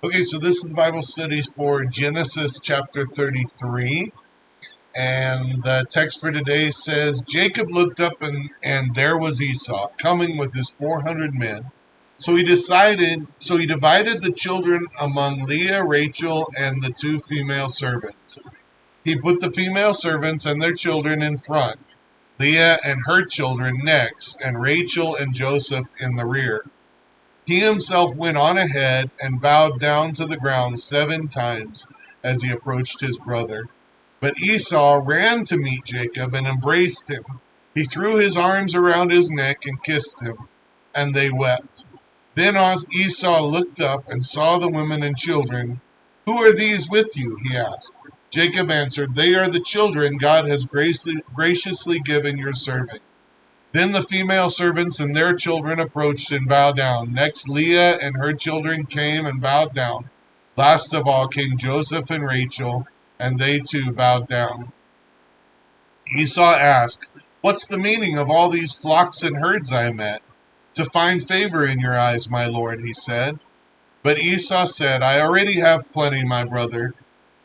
Okay, so this is the Bible studies for Genesis chapter 33. And the text for today says, Jacob looked up and there was Esau coming with his 400 men. So he divided the children among Leah, Rachel, and the two female servants. He put the female servants and their children in front, Leah and her children next, and Rachel and Joseph in the rear. He himself went on ahead and bowed down to the ground 7 times as he approached his brother. But Esau ran to meet Jacob and embraced him. He threw his arms around his neck and kissed him, and they wept. Then Esau looked up and saw the women and children. Who are these with you? He asked. Jacob answered, They are the children God has graciously given your servant. Then the female servants and their children approached and bowed down. Next, Leah and her children came and bowed down. Last of all came Joseph and Rachel, and they too bowed down. Esau asked, What's the meaning of all these flocks and herds I met? To find favor in your eyes, my lord, he said. But Esau said, I already have plenty, my brother.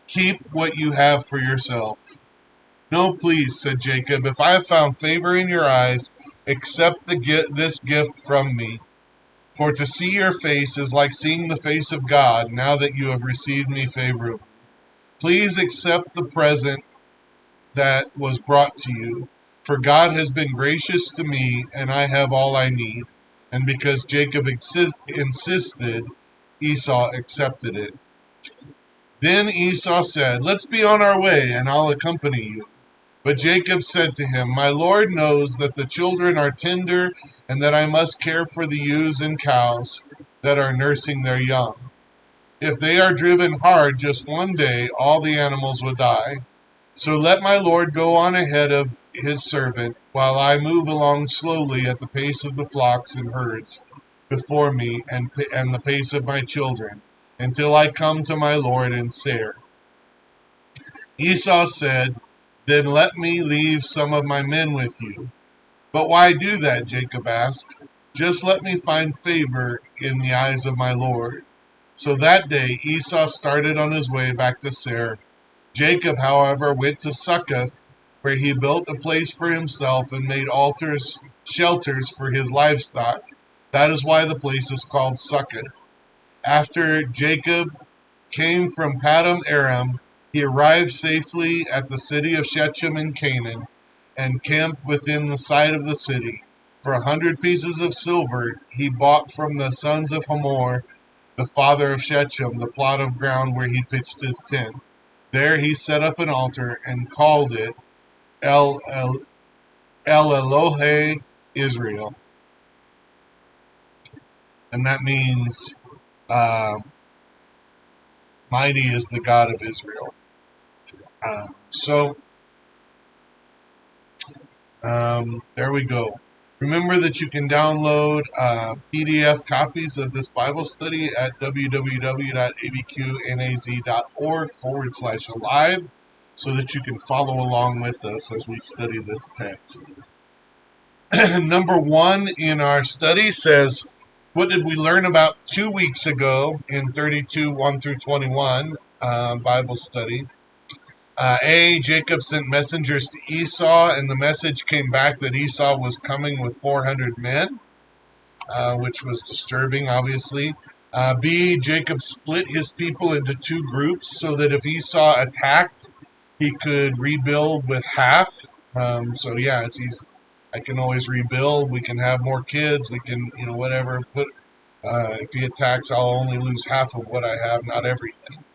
Keep what you have for yourself. No, please, said Jacob, if I have found favor in your eyes, accept this gift from me. For to see your face is like seeing the face of God, now that you have received me favorably. Please accept the present that was brought to you, for God has been gracious to me, and I have all I need. And because Jacob insisted, Esau accepted it. Then Esau said, Let's be on our way, and I'll accompany you. But Jacob said to him, My Lord knows that the children are tender, and that I must care for the ewes and cows that are nursing their young. If they are driven hard just one day, all the animals will die. So let my Lord go on ahead of his servant, while I move along slowly at the pace of the flocks and herds before me, and the pace of my children, until I come to my Lord in Seir. Esau said, Then let me leave some of my men with you. But why do that? Jacob asked. Just let me find favor in the eyes of my Lord. So that day Esau started on his way back to Seir. Jacob, however, went to Succoth, where he built a place for himself and made shelters for his livestock. That is why the place is called Succoth. After Jacob came from Padam Aram, he arrived safely at the city of Shechem in Canaan, and camped within the site of the city. For 100 pieces of silver he bought from the sons of Hamor, the father of Shechem, the plot of ground where he pitched his tent. There he set up an altar and called it El Elohe Israel. And that means mighty is the God of Israel. There we go. Remember that you can download PDF copies of this Bible study at www.abqnaz.org/A.L.I.V.E so that you can follow along with us as we study this text. Number 1 in our study says, what did we learn about 2 weeks ago in 32, 1 through 21 Bible study? Jacob sent messengers to Esau, and the message came back that Esau was coming with 400 men, which was disturbing, obviously. B, Jacob split his people into 2 groups so that if Esau attacked, he could rebuild with half. I can always rebuild. We can have more kids. We can, whatever. If he attacks, I'll only lose half of what I have, not everything.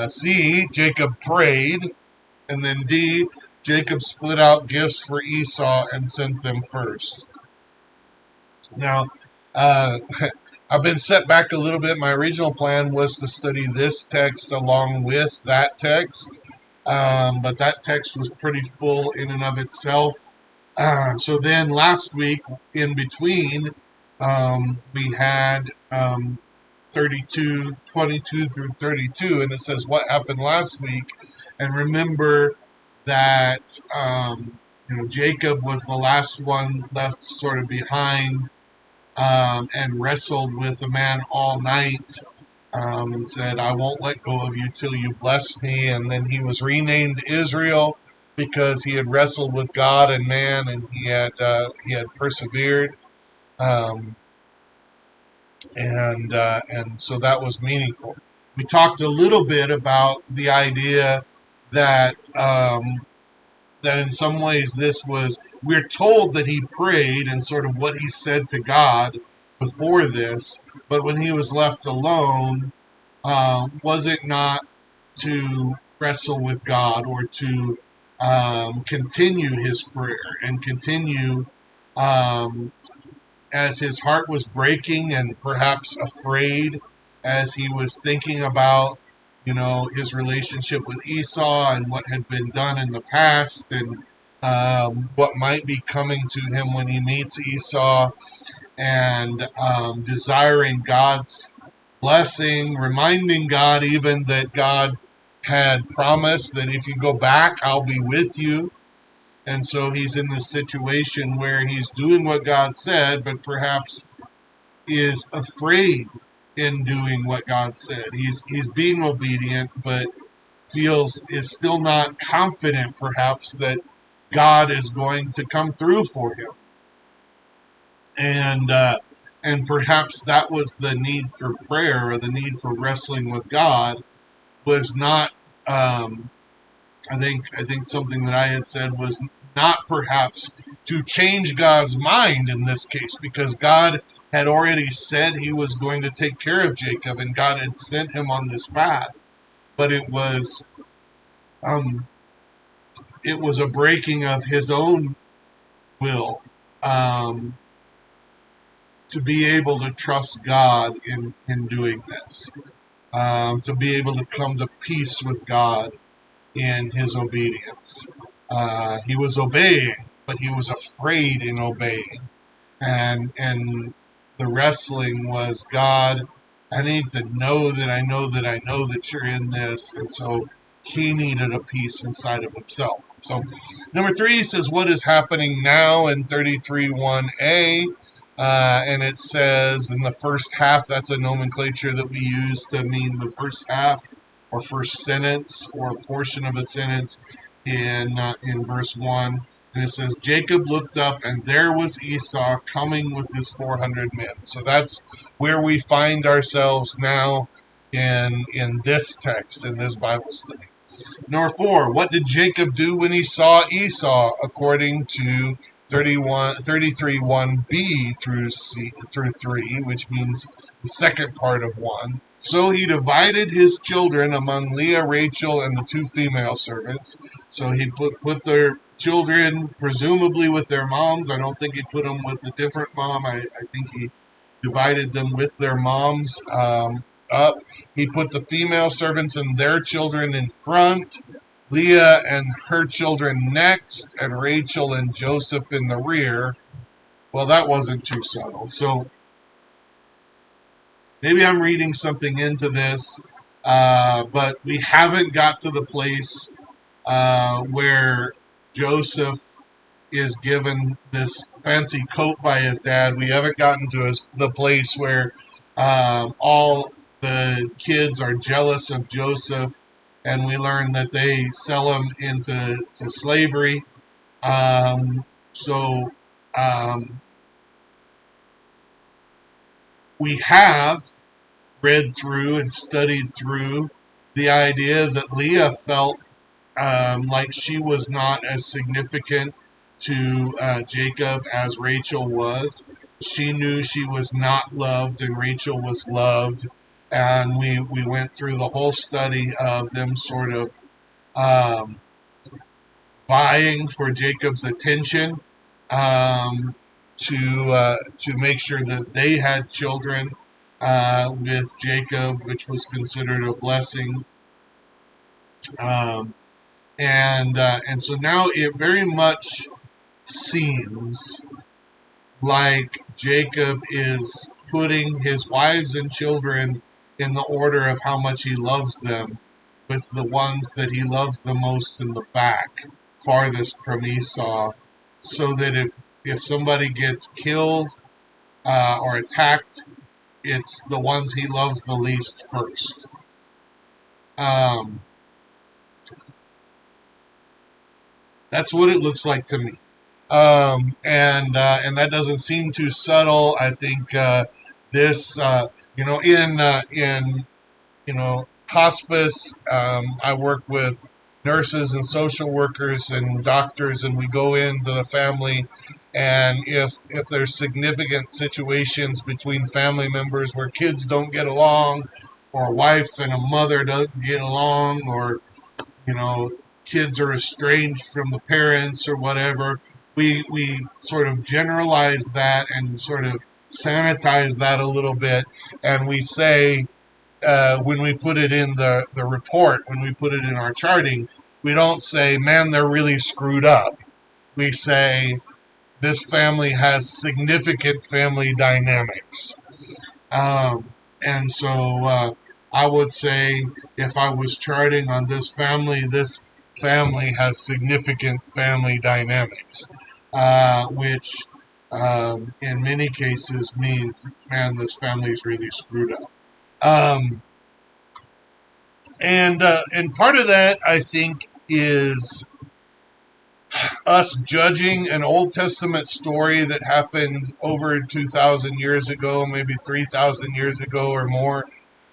C, Jacob prayed. And then D, Jacob split out gifts for Esau and sent them first. Now, I've been set back a little bit. My original plan was to study this text along with that text. But that text was pretty full in and of itself. So then last week, in between, we had 22 through 32, and it says what happened last week. And remember that Jacob was the last one left sort of behind, and wrestled with a man all night and said, I won't let go of you till you bless me. And then he was renamed Israel because he had wrestled with God and man, and he had persevered. Um, and so that was meaningful. We talked a little bit about the idea that that in some ways this was, we're told that he prayed and sort of what he said to God before this, but when he was left alone, was it not to wrestle with God or to continue his prayer and continue um, as his heart was breaking and perhaps afraid as he was thinking about, his relationship with Esau and what had been done in the past and what might be coming to him when he meets Esau, and desiring God's blessing, reminding God even that God had promised that if you go back, I'll be with you. And so he's in this situation where he's doing what God said, but perhaps is afraid in doing what God said. He's being obedient, but is still not confident, perhaps, that God is going to come through for him. And perhaps that was the need for prayer, or the need for wrestling with God, was not. I think something that I had said was not perhaps to change God's mind in this case, because God had already said he was going to take care of Jacob, and God had sent him on this path. But um, it was a breaking of his own will, um, to be able to trust God in doing this, to be able to come to peace with God in his obedience. He was obeying, but he was afraid in obeying. And the wrestling was, God, I need to know that I know that I know that you're in this. And so he needed a peace inside of himself. So number 3 says, what is happening now in 33:1a? And it says in the first half, that's a nomenclature that we use to mean the first half or first sentence or a portion of a sentence in verse 1. And it says, Jacob looked up, and there was Esau coming with his 400 men. So that's where we find ourselves now in this text, in this Bible study. Number 4, what did Jacob do when he saw Esau, according to 1b through 3, which means the second part of 1. So he divided his children among Leah, Rachel, and the 2 female servants. So he put their children presumably with their moms. I don't think he put them with a different mom. I think he divided them with their moms up. He put the female servants and their children in front, Leah and her children next, and Rachel and Joseph in the rear. Well, that wasn't too subtle. So maybe I'm reading something into this, but we haven't got to the place where Joseph is given this fancy coat by his dad. We haven't gotten to the place where all the kids are jealous of Joseph, and we learn that they sell him into slavery. So we have read through and studied through the idea that Leah felt like she was not as significant to Jacob as Rachel was. She knew she was not loved, and Rachel was loved. And we went through the whole study of them sort of um, vying for Jacob's attention, to make sure that they had children with Jacob, which was considered a blessing. Um, and so now it very much seems like Jacob is putting his wives and children in the order of how much he loves them, with the ones that he loves the most in the back, farthest from Esau, so that if somebody gets killed or attacked it's the ones he loves the least first. Um, that's what it looks like to me. And that doesn't seem too subtle. I think this, in hospice. I work with nurses and social workers and doctors, and we go into the family. And if there's significant situations between family members where kids don't get along, or a wife and a mother don't get along, or you know kids are estranged from the parents or whatever, we sort of generalize that and sort of sanitize that a little bit, and we say when we put it in the report, when we put it in our charting, we don't say, man, they're really screwed up. We say, this family has significant family dynamics. Um, and so I would say, if I was charting on this family has significant family dynamics, which in many cases means, man, this family's really screwed up. Um, and part of that, I think, is us judging an Old Testament story that happened over 2,000 years ago, maybe 3,000 years ago or more.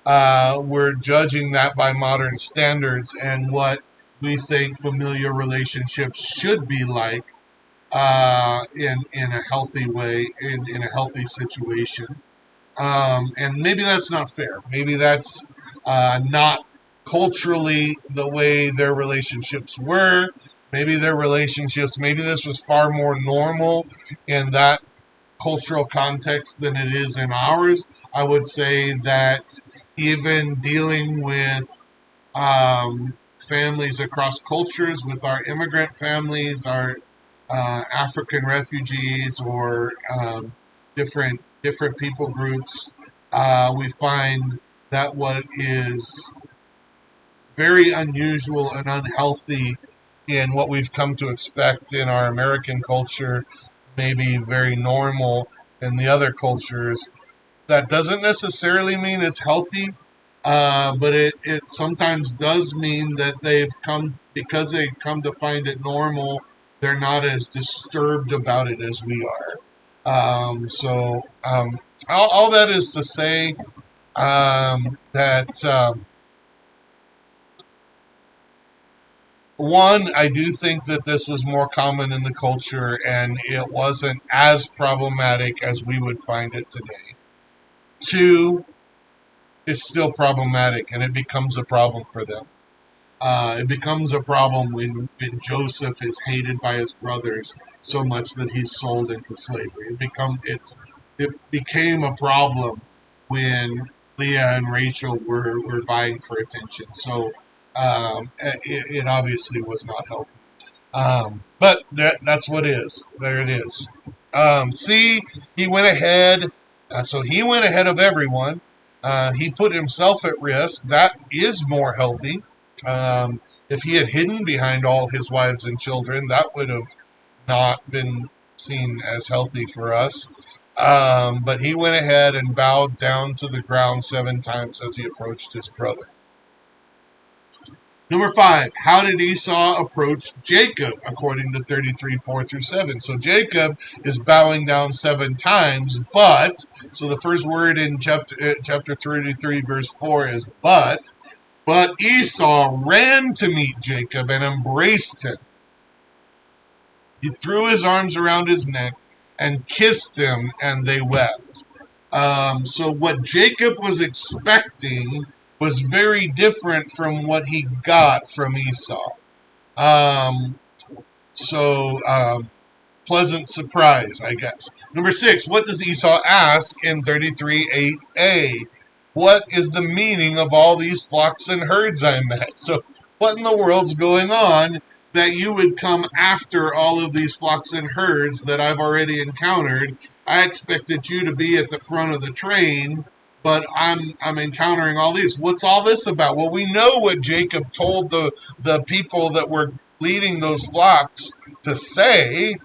We're judging that by modern standards and what we think familiar relationships should be like in a healthy way, in a healthy situation. And maybe that's not fair. Maybe that's not culturally the way their relationships were. Maybe their relationships, maybe this was far more normal in that cultural context than it is in ours. I would say that even dealing with families across cultures, with our immigrant families, our African refugees, or different people groups, we find that what is very unusual and unhealthy in what we've come to expect in our American culture may be very normal in the other cultures. That doesn't necessarily mean it's healthy, but it sometimes does mean that because they've come to find it normal, they're not as disturbed about it as we are. All that is to say that one, I do think that this was more common in the culture and it wasn't as problematic as we would find it today. Two, it's still problematic and it becomes a problem for them. It becomes a problem when Joseph is hated by his brothers so much that he's sold into slavery. It became a problem when Leah and Rachel were vying for attention. So it obviously was not healthy. But that's what is. There it is. C, he went ahead. So he went ahead of everyone. He put himself at risk. That is more healthy. If he had hidden behind all his wives and children, that would have not been seen as healthy for us. But he went ahead and bowed down to the ground 7 times as he approached his brother. Number 5, how did Esau approach Jacob according to 33, 4 through 7? So Jacob is bowing down 7 times, so the first word in chapter 33, verse 4 is but Esau ran to meet Jacob and embraced him. He threw his arms around his neck and kissed him, and they wept. So what Jacob was expecting was very different from what he got from Esau. Um, so pleasant surprise, I guess. Number 6, what does Esau ask in 33, 8a? What is the meaning of all these flocks and herds I met? So what in the world's going on that you would come after all of these flocks and herds that I've already encountered? I expected you to be at the front of the train, but I'm encountering all these. What's all this about? Well, we know what Jacob told the people that were leading those flocks to say.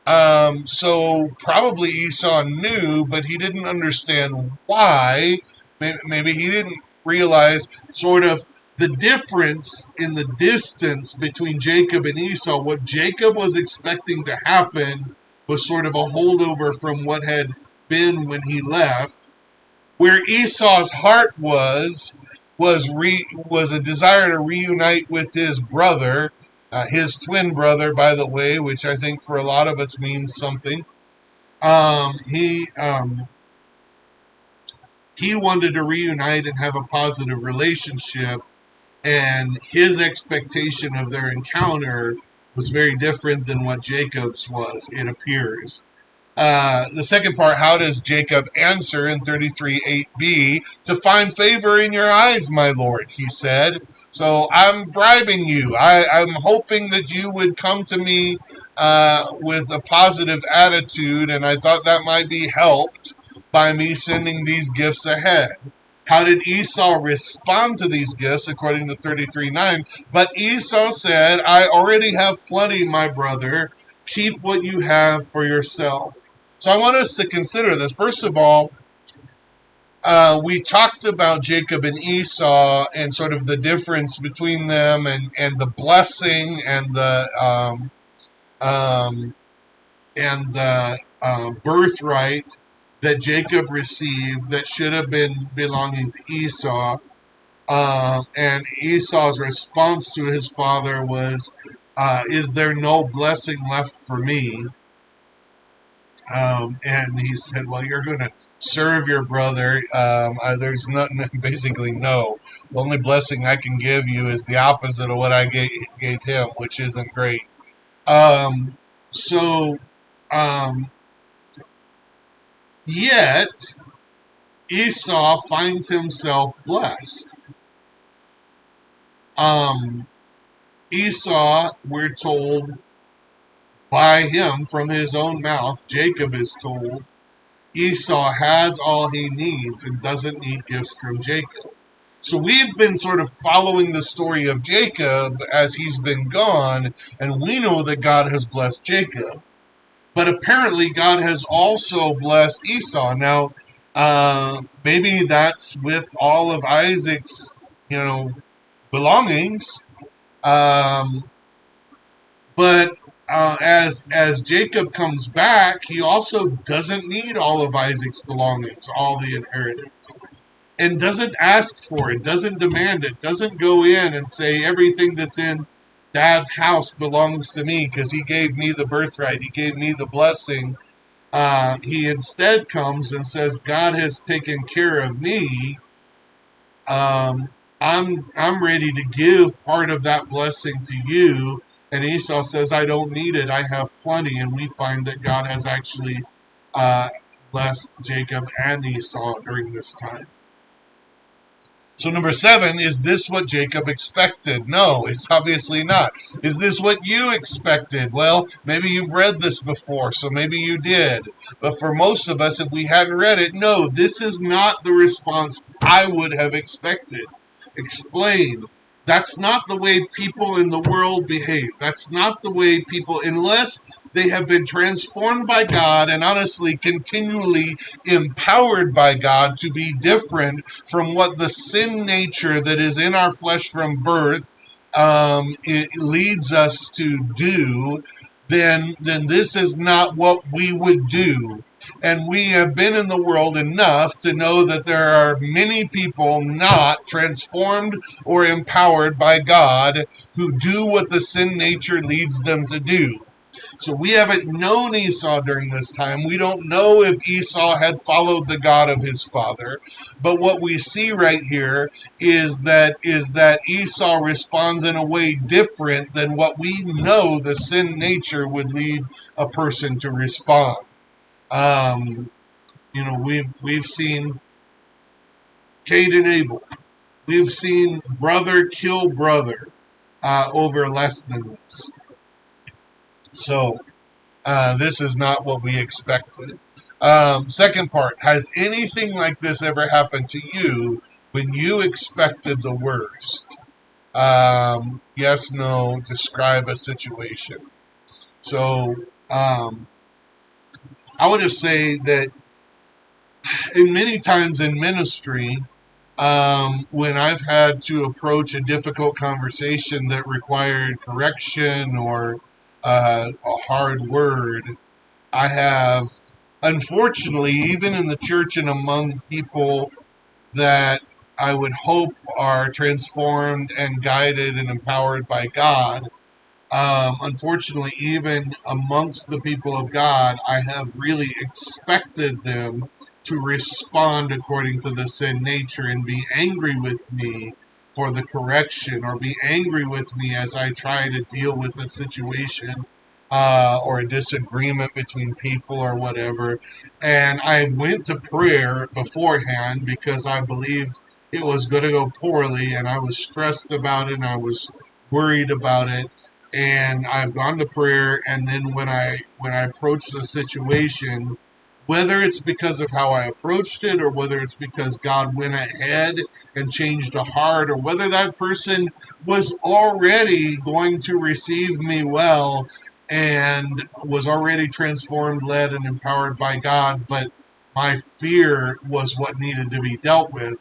So probably Esau knew, but he didn't understand why. Maybe he didn't realize sort of the difference in the distance between Jacob and Esau. What Jacob was expecting to happen was sort of a holdover from what had been when he left. Where Esau's heart was a desire to reunite with his brother, his twin brother, by the way, which I think for a lot of us means something. He wanted to reunite and have a positive relationship, and his expectation of their encounter was very different than what Jacob's was. It appears. The second part, how does Jacob answer in 33:8b? To find favor in your eyes, my Lord, he said. So I'm bribing you. I'm hoping that you would come to me with a positive attitude, and I thought that might be helped by me sending these gifts ahead. How did Esau respond to these gifts according to 33:9? But Esau said, I already have plenty, my brother. Keep what you have for yourself. So I want us to consider this. First of all, we talked about Jacob and Esau and sort of the difference between them and the blessing um, and the birthright that Jacob received that should have been belonging to Esau. And Esau's response to his father was, is there no blessing left for me? And he said, well, you're going to serve your brother. There's nothing, basically, no. The only blessing I can give you is the opposite of what I gave him, which isn't great. Um, so, um, Yet, Esau finds himself blessed. Um, Esau, we're told by him from his own mouth, Jacob is told, Esau has all he needs and doesn't need gifts from Jacob. So we've been sort of following the story of Jacob as he's been gone, and we know that God has blessed Jacob. But apparently, God has also blessed Esau. Now, maybe that's with all of Isaac's, belongings. Um, but as Jacob comes back, he also doesn't need all of Isaac's belongings, all the inheritance, and doesn't ask for it, doesn't demand it, doesn't go in and say everything that's in Dad's house belongs to me because he gave me the birthright, he gave me the blessing. He instead comes and says, God has taken care of me. Um, I'm ready to give part of that blessing to you. And Esau says, I don't need it. I have plenty. And we find that God has actually uh, blessed Jacob and Esau during this time. So, number 7, is this what Jacob expected? No, it's obviously not. Is this what you expected? Well, maybe you've read this before, so maybe you did. But for most of us, if we hadn't read it, no, this is not the response I would have expected. Explain. That's not the way people in the world behave. That's not the way people, unless they have been transformed by God and honestly continually empowered by God to be different from what the sin nature that is in our flesh from birth it leads us to do, then this is not what we would do. And we have been in the world enough to know that there are many people not transformed or empowered by God who do what the sin nature leads them to do. So we haven't known Esau during this time. We don't know if Esau had followed the God of his father. But what we see right here is that Esau responds in a way different than what we know the sin nature would lead a person to respond. Um, we've seen Cain and Abel. We've seen brother kill brother over less than this. So this is not what we expected. Second part, has anything like this ever happened to you when you expected the worst? Yes, no, describe a situation. So, I would just say that in many times in ministry, when I've had to approach a difficult conversation that required correction or a hard word, I have, unfortunately, even in the church and among people that I would hope are transformed and guided and empowered by God, unfortunately, even amongst the people of God, I have really expected them to respond according to the sin nature and be angry with me for the correction or be angry with me as I try to deal with a situation or a disagreement between people or whatever. And I went to prayer beforehand because I believed it was going to go poorly and I was stressed about it and I was worried about it, and I've gone to prayer, and then when I approach the situation, whether it's because of how I approached it or whether it's because God went ahead and changed a heart or whether that person was already going to receive me well and was already transformed, led, and empowered by God, but my fear was what needed to be dealt with.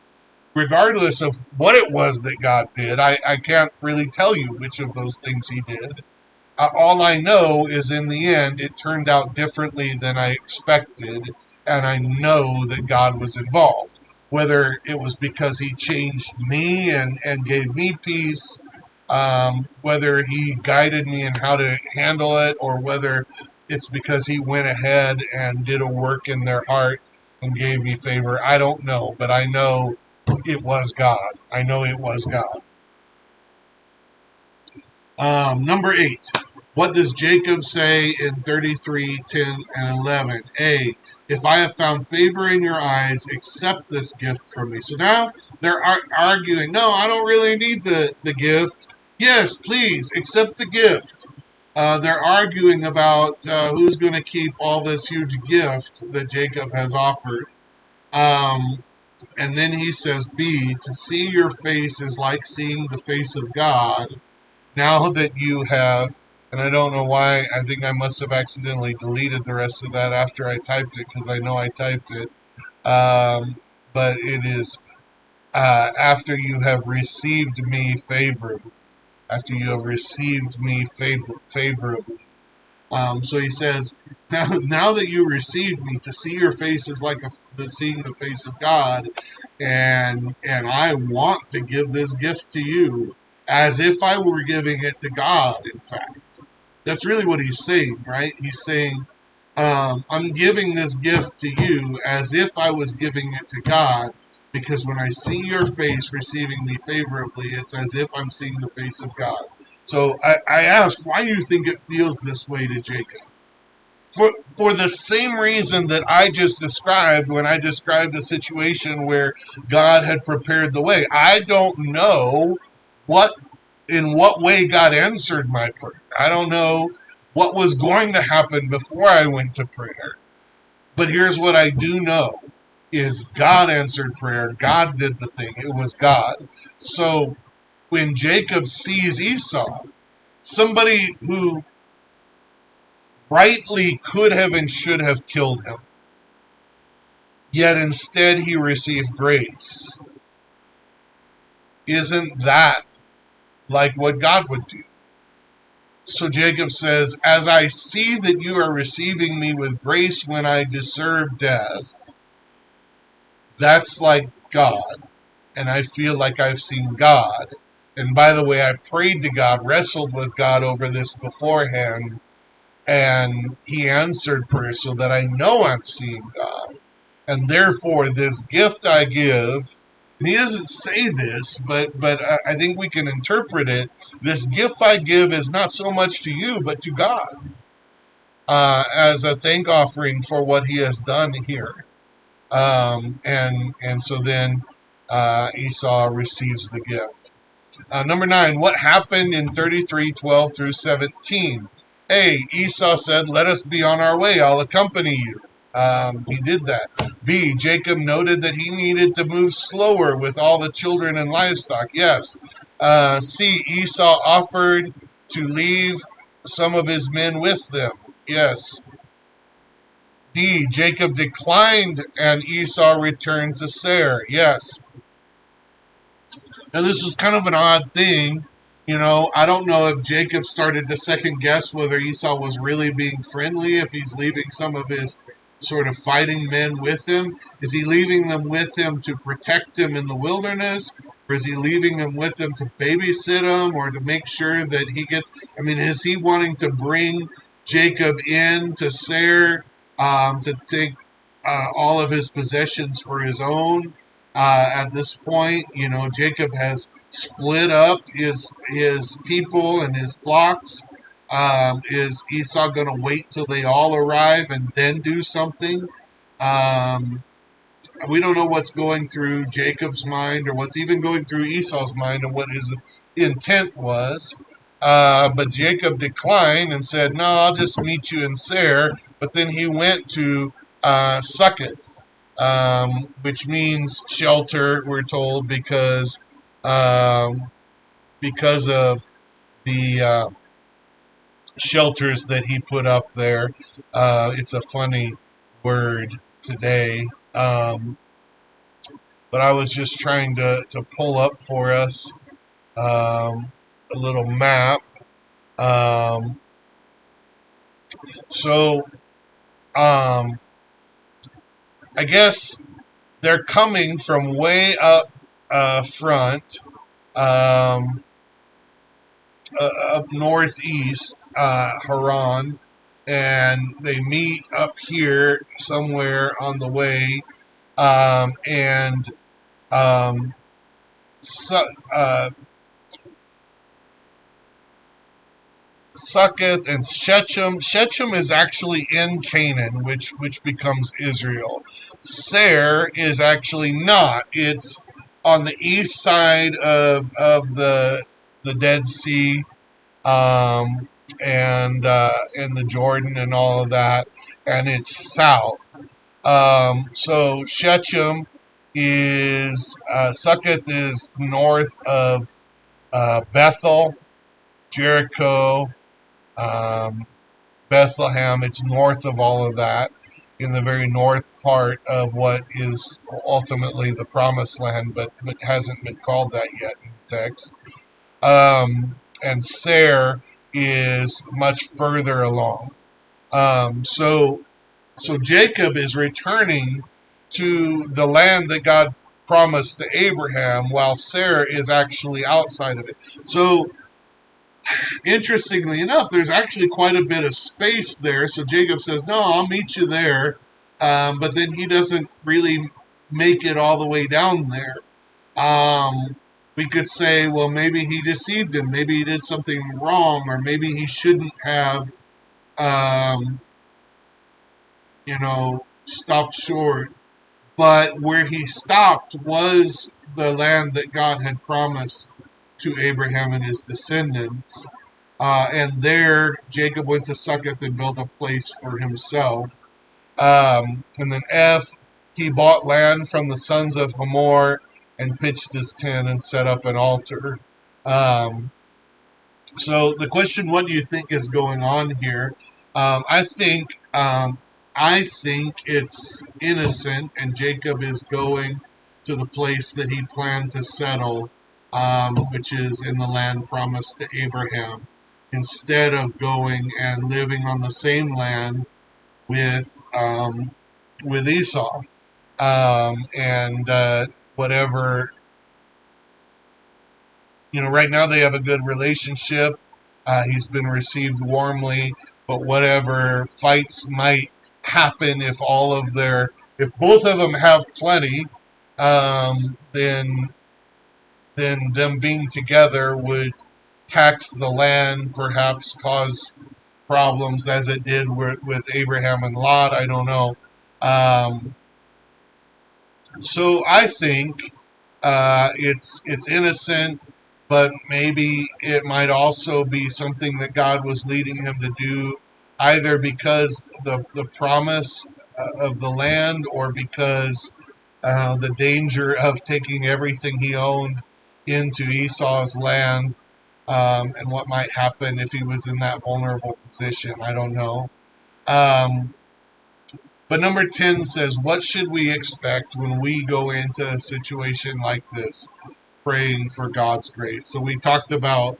Regardless of what it was that God did, I can't really tell you which of those things He did. All I know is in the end, it turned out differently than I expected, and I know that God was involved. Whether it was because He changed me and gave me peace, whether He guided me in how to handle it, or whether it's because He went ahead and did a work in their heart and gave me favor, I don't know. But I know it was God. I know it was God. Number 8. What does Jacob say in 33, 10, and 11? A. If I have found favor in your eyes, accept this gift from me. So now they're arguing, no, I don't really need the gift. Yes, please, accept the gift. They're arguing about who's going to keep all this huge gift that Jacob has offered. Um, and then he says, B. To see your face is like seeing the face of God. Now that you have, and I don't know why, I think I must have accidentally deleted the rest of that after I typed it because I know I typed it. But it is after you have received me favorably. After you have received me favorably. So he says, now that you received me, to see your face is like seeing the face of God, and I want to give this gift to you as if I were giving it to God. In fact, that's really what he's saying, right? He's saying, I'm giving this gift to you as if I was giving it to God. Because when I see your face receiving me favorably, it's as if I'm seeing the face of God. So I ask, why do you think it feels this way to Jacob? For the same reason that I just described when I described a situation where God had prepared the way. I don't know what in what way God answered my prayer. I don't know what was going to happen before I went to prayer. But here's what I do know is God answered prayer. God did the thing. It was God. So when Jacob sees Esau, somebody who rightly could have and should have killed him, yet instead he received grace. Isn't that like what God would do? So Jacob says, as I see that you are receiving me with grace when I deserve death, that's like God. And I feel like I've seen God. And by the way, I prayed to God, wrestled with God over this beforehand, and He answered prayer so that I know I'm seeing God. And therefore, this gift I give, and He doesn't say this, but I think we can interpret it. This gift I give is not so much to you, but to God, as a thank offering for what He has done here. And so then Esau receives the gift. Number 9, what happened in 33:12 through 17? A. Esau said, let us be on our way. I'll accompany you. He did that. B. Jacob noted that he needed to move slower with all the children and livestock. Yes. C. Esau offered to leave some of his men with them. Yes. D. Jacob declined and Esau returned to Seir. Yes. Now, this was kind of an odd thing. I don't know if Jacob started to second guess whether Esau was really being friendly, if he's leaving some of his sort of fighting men with him. Is he leaving them with him to protect him in the wilderness? Or is he leaving them with him to babysit him or to make sure that he gets. I mean, is he wanting to bring Jacob in to Seir to take all of his possessions for his own? At this point, Jacob has split up his people and his flocks. Is Esau going to wait till they all arrive and then do something? Um, we don't know what's going through Jacob's mind or what's even going through Esau's mind and what his intent was. But Jacob declined and said, "No, I'll just meet you in Seir." But then he went to Succoth, which means shelter. We're told um, because of the shelters that he put up there. It's a funny word today. But I was just trying to pull up for us a little map. Um, so I guess they're coming from way up front, um, up northeast, Haran, and they meet up here somewhere on the way, and um, so, Succoth and Shechem. Shechem is actually in Canaan, which becomes Israel. Seir is actually not. It's on the east side of the Dead Sea, um, and the Jordan and all of that, and it's south. So Shechem is Succoth is north of Bethel, Jericho, um, Bethlehem. It's north of all of that, in the very north part of what is ultimately the Promised Land, but hasn't been called that yet in the text. And Seir is much further along. So Jacob is returning to the land that God promised to Abraham, while Sarah is actually outside of it. So interestingly enough, there's actually quite a bit of space there. So Jacob says, "No, I'll meet you there," but then he doesn't really make it all the way down there. We could say, well, maybe he deceived him, maybe he did something wrong, or maybe he shouldn't have, um, stopped short. But where he stopped was the land that God had promised to Abraham and his descendants. And there, Jacob went to Succoth and built a place for himself. And then F, he bought land from the sons of Hamor and pitched his tent and set up an altar. Um, so the question, what do you think is going on here? Um, I think um, I think it's innocent, and Jacob is going to the place that he planned to settle, which is in the land promised to Abraham, instead of going and living on the same land with Esau, and whatever. Right now they have a good relationship. He's been received warmly, but whatever fights might happen, if both of them have plenty, then them being together would tax the land, perhaps cause problems as it did with Abraham and Lot. I don't know. Um, so I think it's innocent, but maybe it might also be something that God was leading him to do, either because the promise of the land, or because the danger of taking everything he owned into Esau's land, and what might happen if he was in that vulnerable position. I don't know. Um, But number 10 says, what should we expect when we go into a situation like this, praying for God's grace? So we talked about,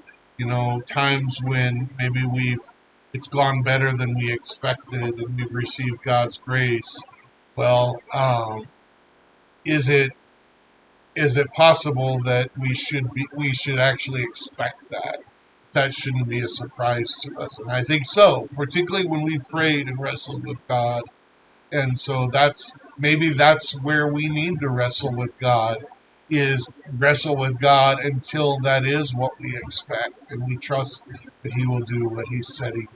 times when maybe it's gone better than we expected and we've received God's grace. Well, is it possible that we should actually expect that? That shouldn't be a surprise to us. And I think so, particularly when we've prayed and wrestled with God. And so that's where we need to wrestle with God, is wrestle with God until that is what we expect, and we trust that He will do what He said He